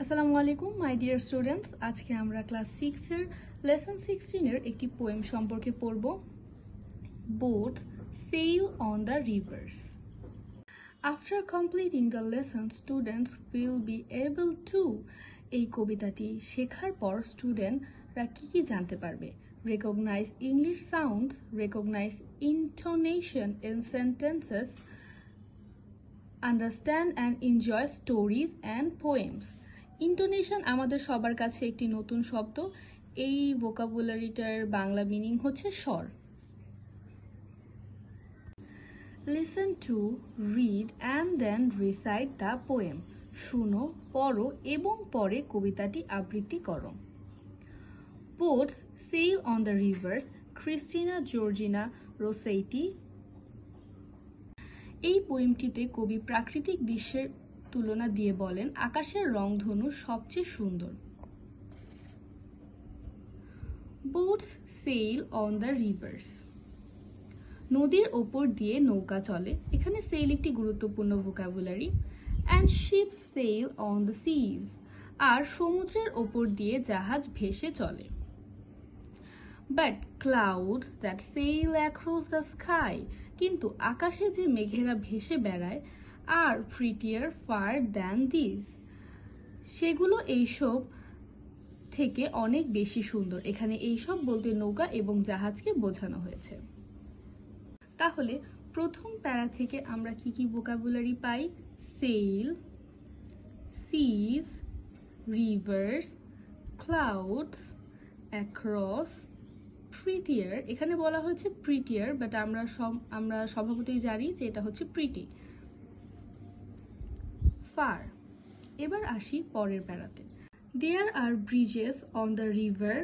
আসসালামু আলাইকুম my dear students. আজকে আমরা ক্লাস 6 এর লেসন 16 এর একটি পোয়েম সম্পর্কে পড়ব, Boats Sail on the Rivers. After completing the lesson, students will be able to এই কবিতাটি শেখার পর স্টুডেন্টরা কি জানতে পারবে? Recognize English sounds, recognize intonation in sentences, understand and enjoy stories and poems. Intonation আমাদের সবার কাছে একটি নতুন শব্দ। এই ভোকাবুলারিটার বাংলা মিনিং হচ্ছে স্বর। Listen to, read and then recite the poem. শুনো, পড়ো এবং পরে কবিতাটি আবৃত্তি করো। Boats sail on the rivers, Christina Georgina Rossetti. এই পোয়েমটিতে কবি প্রাকৃতিক দৃশ্যের তুলনা দিয়ে বলেন আকাশের রংধনু সবচেয়ে সুন্দর। Boats sail on the rivers. নদীর ওপর দিয়ে নৌকা চলে। এখানে sail একটি গুরুত্বপূর্ণ vocabulary. And ships sail on the seas. আর সমুদ্রের ওপর দিয়ে জাহাজ ভেসে চলে। But clouds that sail across the sky. কিন্তু আকাশে যে মেঘেরা ভেসে বেড়ায় আর prettier far than these. সেগুলো এইসব থেকে অনেক বেশি সুন্দর। এখানে এইসব বলতে নৌকা এবং জাহাজকে বোঝানো হয়েছে। তাহলে প্রথম প্যারা থেকে আমরা কি ভোকাবুলারি পাই? sail, seas, rivers, clouds, across, prettier। এখানে বলা হয়েছে prettier, বাট আমরা স্বভাবতই জানি যে এটা হচ্ছে pretty। far। এবার আসি পরের প্যারাতে। There are bridges on the river.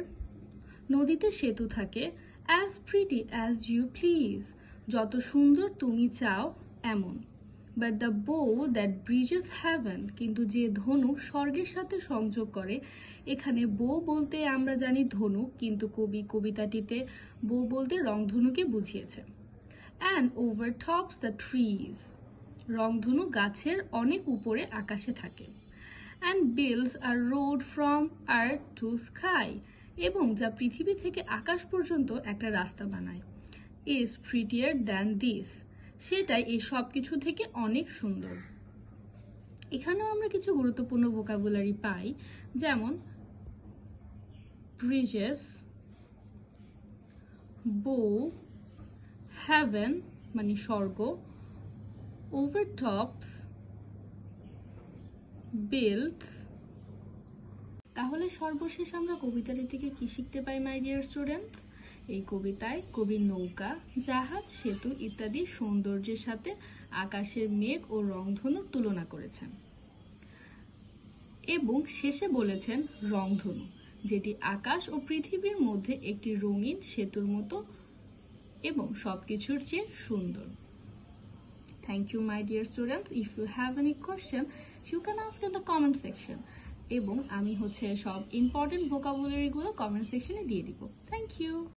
নদীতে সেতু থাকে। As pretty as you please. যত সুন্দর তুমি চাও এমন। But the bow that bridges heaven. কিন্তু যে ধনুক স্বর্গের সাথে সংযোগ করে, এখানে bow বলতে আমরা জানি ধনুক, কিন্তু কবি কবিতাটিতে bow বলতে রংধনুকে বুঝিয়েছে। And overtops the trees. রংধনু গাছের অনেক উপরে আকাশে থাকে। And builds a road from earth to sky. এবং যা পৃথিবী থেকে আকাশ পর্যন্ত একটা রাস্তা বানায়। Is prettier than this. সেটাই এই সব কিছু থেকে অনেক সুন্দর। এখানেও আমরা কিছু গুরুত্বপূর্ণ ভোকাবুলারি পাই, যেমন bridges, bow, heaven মানে স্বর্গ, overtops, builds। তাহলে সর্বশেষ আমরা কবিতাটি থেকে কি শিখতে পাই মাই ডিয়ার স্টুডেন্টস? এই কবিতায় কবি নৌকা, জাহাজ, সেতু ইত্যাদি সৌন্দর্যের সাথে আকাশের মেঘ ও রংধনুর তুলনা করেছেন এবং শেষে বলেছেন রংধনু, যেটি আকাশ ও পৃথিবীর মধ্যে একটি রঙিন সেতুর মতো এবং সবকিছুর চেয়ে সুন্দর। Thank you my dear students. If you have any question, you can ask in the comment section. এবং আমি সব ইম্পর্টেন্ট ভোকাবুলারিগুলো কমেন্ট সেকশনে দিয়ে দিব। Thank you.